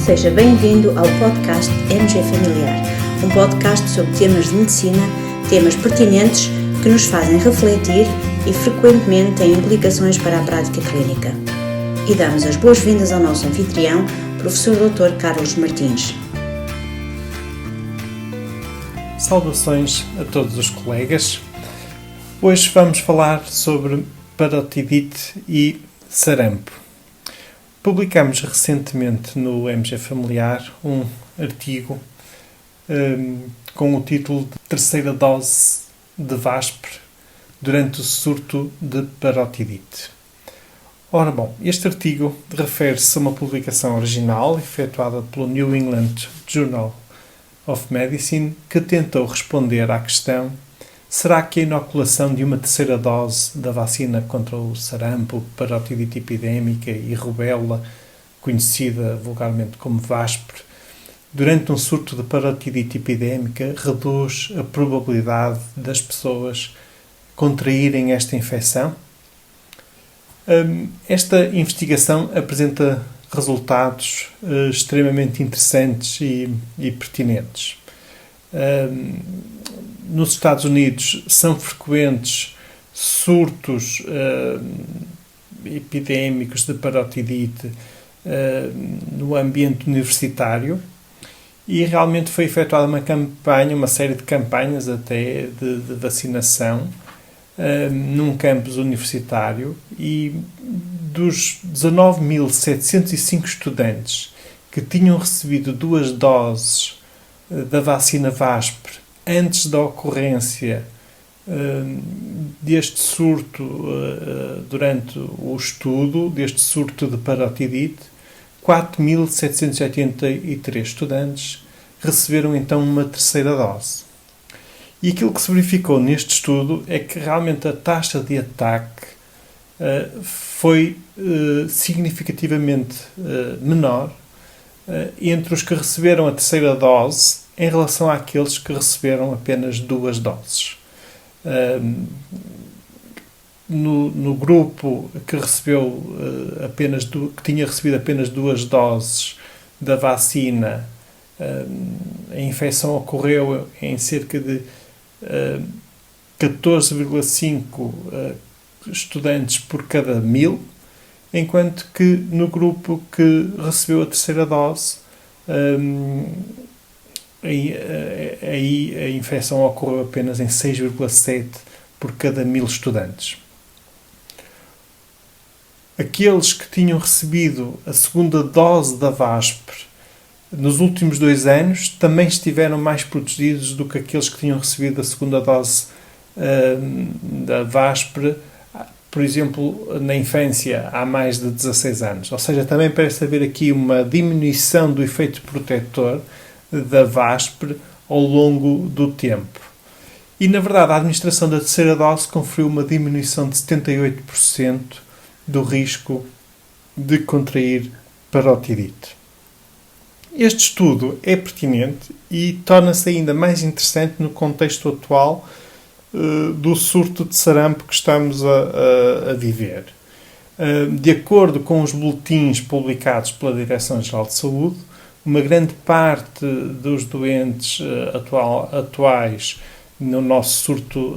Seja bem-vindo ao podcast MG Familiar, um podcast sobre temas de medicina, temas pertinentes que nos fazem refletir e frequentemente têm implicações para a prática clínica. E damos as boas-vindas ao nosso anfitrião, Professor Dr. Carlos Martins. Saudações a todos os colegas. Hoje vamos falar sobre parotidite e sarampo. Publicamos recentemente no MG Familiar um artigo com o título de Terceira dose de VASPR durante o surto de parotidite. Ora bom, este artigo refere-se a uma publicação original efetuada pelo New England Journal of Medicine que tentou responder à questão: será que a inoculação de uma terceira dose da vacina contra o sarampo, parotidite epidémica e rubéola, conhecida vulgarmente como VASPR, durante um surto de parotidite epidémica, reduz a probabilidade das pessoas contraírem esta infecção? Esta investigação apresenta resultados extremamente interessantes e pertinentes. Nos Estados Unidos são frequentes surtos epidémicos de parotidite no ambiente universitário e realmente foi efetuada uma série de campanhas até de vacinação num campus universitário, e dos 19.705 estudantes que tinham recebido 2 doses da vacina VASPR antes da ocorrência deste surto durante o estudo, deste surto de parotidite, 4.783 estudantes receberam então uma terceira dose. E aquilo que se verificou neste estudo é que realmente a taxa de ataque foi significativamente menor entre os que receberam a terceira dose em relação àqueles que receberam apenas 2 doses. No grupo que recebeu que tinha recebido apenas 2 doses da vacina, a infecção ocorreu em cerca de 14,5 estudantes por cada 1000, enquanto que no grupo que recebeu a terceira dose, aí a infecção ocorreu apenas em 6,7 por cada 1000 estudantes. Aqueles que tinham recebido a segunda dose da VASPR nos últimos 2 anos também estiveram mais protegidos do que aqueles que tinham recebido a segunda dose da VASPR, por exemplo, na infância, há mais de 16 anos. Ou seja, também parece haver aqui uma diminuição do efeito protetor da VASPR ao longo do tempo. E, na verdade, a administração da terceira dose conferiu uma diminuição de 78% do risco de contrair parotidite. Este estudo é pertinente e torna-se ainda mais interessante no contexto atual do surto de sarampo que estamos a viver. De acordo com os boletins publicados pela Direção-Geral de Saúde, uma grande parte dos doentes atuais no nosso surto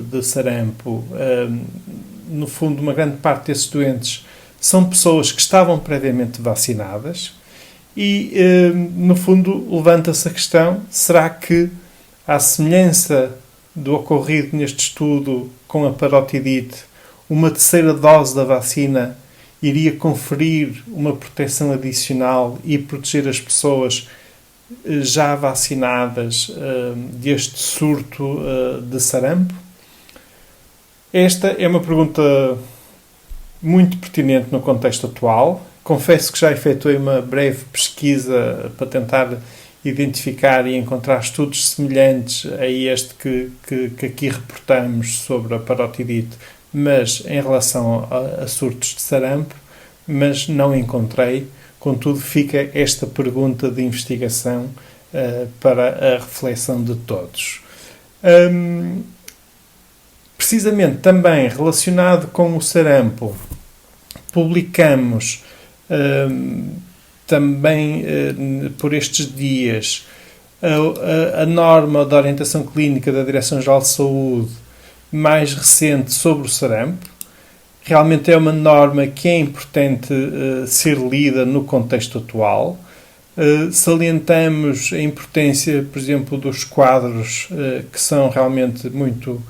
de sarampo, no fundo, uma grande parte desses doentes são pessoas que estavam previamente vacinadas e, no fundo, levanta-se a questão: será que, à semelhança do ocorrido neste estudo com a parotidite, uma terceira dose da vacina iria conferir uma proteção adicional e proteger as pessoas já vacinadas deste surto de sarampo? Esta é uma pergunta muito pertinente no contexto atual. Confesso que já efetuei uma breve pesquisa para tentar identificar e encontrar estudos semelhantes a este que aqui reportamos sobre a parotidite, mas em relação a surtos de sarampo, mas não encontrei. Contudo, fica esta pergunta de investigação para a reflexão de todos. Precisamente também relacionado com o sarampo, publicamos também por estes dias a norma da orientação clínica da Direção-Geral de Saúde mais recente sobre o sarampo. Realmente é uma norma que é importante ser lida no contexto atual. Salientamos a importância, por exemplo, dos quadros que são realmente muito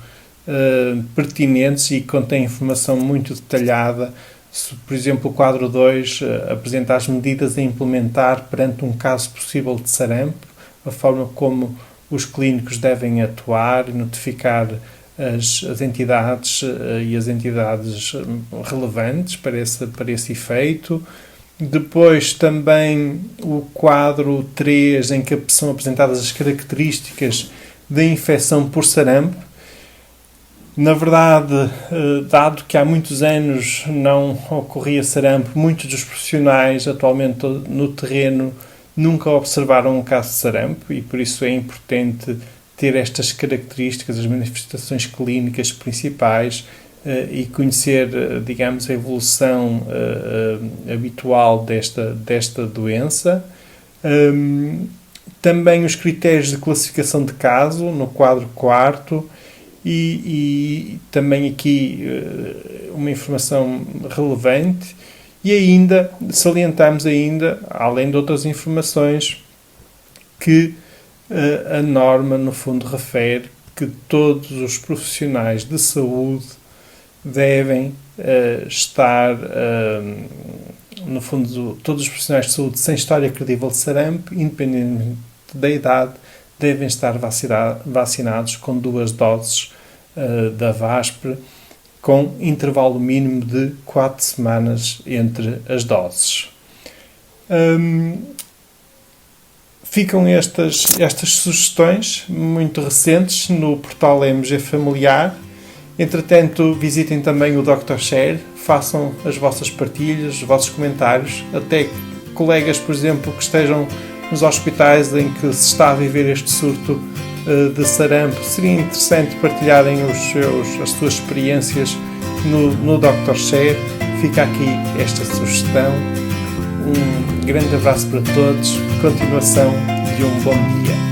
pertinentes e contêm informação muito detalhada. Por exemplo, o quadro 2 apresenta as medidas a implementar perante um caso possível de sarampo, a forma como os clínicos devem atuar e notificar as entidades e as entidades relevantes para esse efeito. Depois também o quadro 3, em que são apresentadas as características da infecção por sarampo. Na verdade, dado que há muitos anos não ocorria sarampo, muitos dos profissionais atualmente no terreno nunca observaram um caso de sarampo e por isso é importante ter estas características, as manifestações clínicas principais e conhecer, digamos, a evolução habitual desta doença. Também os critérios de classificação de caso, no quadro 4, e também aqui uma informação relevante. E ainda salientamos, além de outras informações, que a norma, no fundo, refere que todos os profissionais de saúde devem estar, no fundo, todos os profissionais de saúde sem história credível de sarampo, independentemente da idade, devem estar vacinados com 2 doses da VASP, com intervalo mínimo de 4 semanas entre as doses. Ficam estas sugestões muito recentes no portal MG Familiar. Entretanto, visitem também o Dr. Share, façam as vossas partilhas, os vossos comentários, até colegas, por exemplo, que estejam nos hospitais em que se está a viver este surto de sarampo. Seria interessante partilharem as suas experiências no Dr. Share. Fica aqui esta sugestão. Um grande abraço para todos, continuação de um bom dia.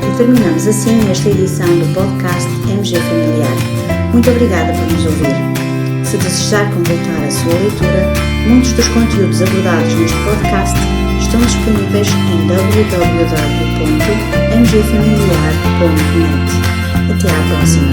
E terminamos assim esta edição do podcast MG Familiar. Muito obrigada por nos ouvir. Se desejar completar a sua leitura, muitos dos conteúdos abordados neste podcast estão disponíveis em www.mgfamiliar.net. Até à próxima!